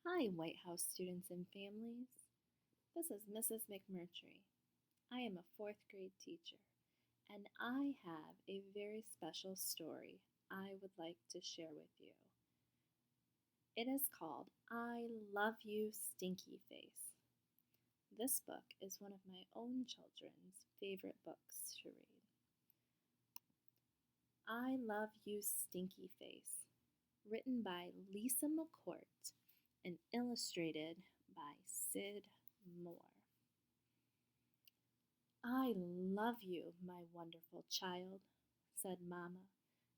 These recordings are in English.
Hi, Whitehouse students and families. This is Mrs. McMurtie. I am a fourth grade teacher, and I have a very special story I would like to share with you. It is called I Love You, Stinky Face. This book is one of my own children's favorite books to read. I Love You, Stinky Face, written by Lisa McCourt and illustrated by Sid Moore. I love you, my wonderful child, said Mamma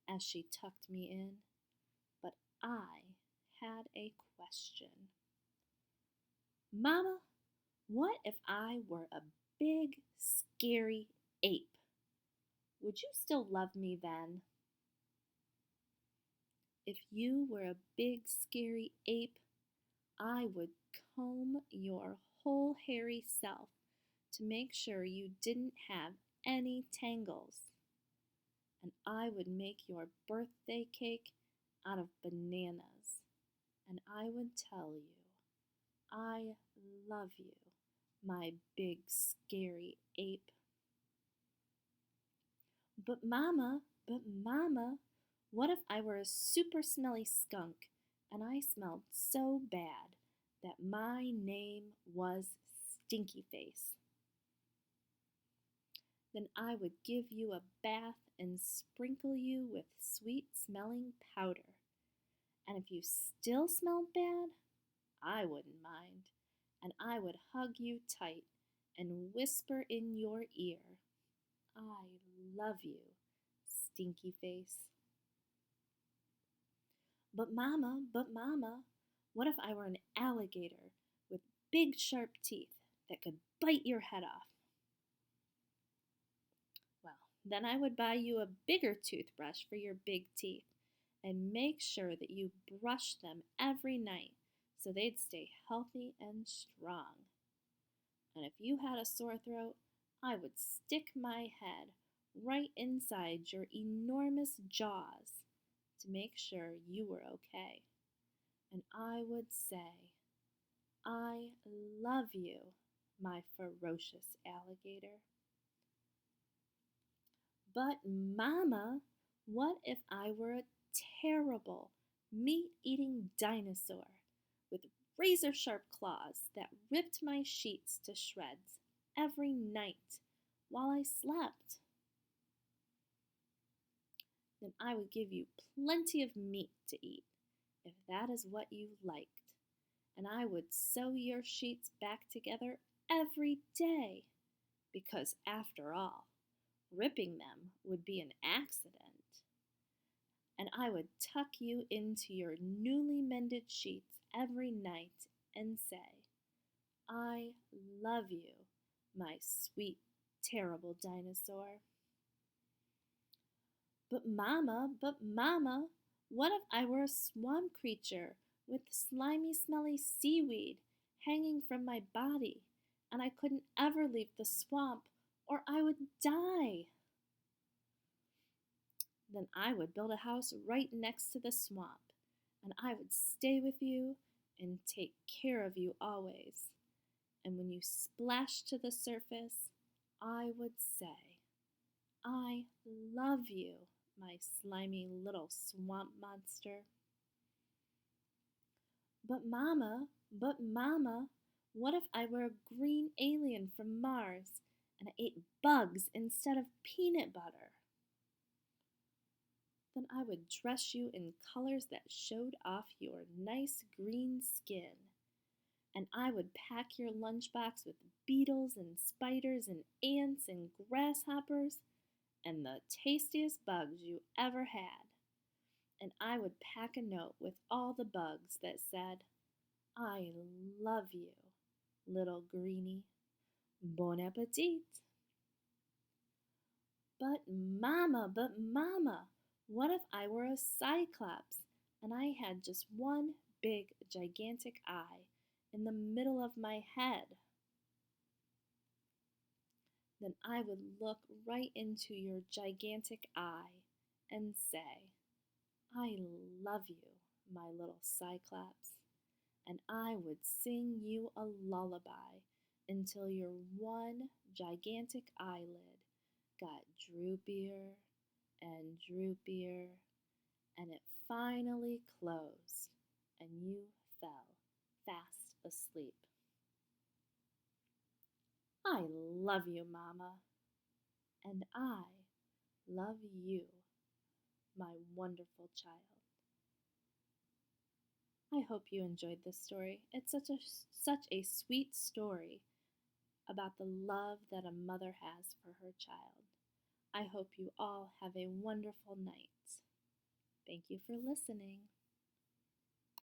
as she tucked me in, but I had a question. Mamma, what if I were a big, scary ape? Would you still love me then? If you were a big, scary ape, I would comb your whole hairy self to make sure you didn't have any tangles. And I would make your birthday cake out of bananas. And I would tell you, I love you, my big scary ape. But Mama, what if I were a super smelly skunk and I smelled so bad that my name was Stinky Face? Then I would give you a bath and sprinkle you with sweet smelling powder. And if you still smelled bad, I wouldn't mind, and I would hug you tight and whisper in your ear, I love you, Stinky Face. But Mama, what if I were an alligator with big sharp teeth that could bite your head off? Well, then I would buy you a bigger toothbrush for your big teeth and make sure that you brushed them every night so they'd stay healthy and strong. And if you had a sore throat, I would stick my head right inside your enormous jaws to make sure you were okay. And I would say, I love you, my ferocious alligator. But Mama, what if I were a terrible, meat-eating dinosaur with razor-sharp claws that ripped my sheets to shreds every night while I slept? Then I would give you plenty of meat to eat, if that is what you liked, and I would sew your sheets back together every day, because after all, ripping them would be an accident. And I would tuck you into your newly mended sheets every night and say, I love you, my sweet, terrible dinosaur. But Mama, what if I were a swamp creature with slimy, smelly seaweed hanging from my body, and I couldn't ever leave the swamp, or I would die? Then I would build a house right next to the swamp, and I would stay with you and take care of you always. And when you splashed to the surface, I would say, I love you, my slimy little swamp monster. But Mama, what if I were a green alien from Mars and I ate bugs instead of peanut butter? Then I would dress you in colors that showed off your nice green skin. And I would pack your lunchbox with beetles and spiders and ants and grasshoppers and the tastiest bugs you ever had. And I would pack a note with all the bugs that said, I love you, little greenie. Bon appetit. But Mama, what if I were a cyclops and I had just one big, gigantic eye in the middle of my head? Then I would look right into your gigantic eye and say, I love you, my little cyclops. and I would sing you a lullaby until your one gigantic eyelid got droopier and droopier, and it finally closed, and you fell fast asleep. I love you, Mama, and I love you, my wonderful child. I hope you enjoyed this story. It's such a sweet story about the love that a mother has for her child. I hope you all have a wonderful night. Thank you for listening.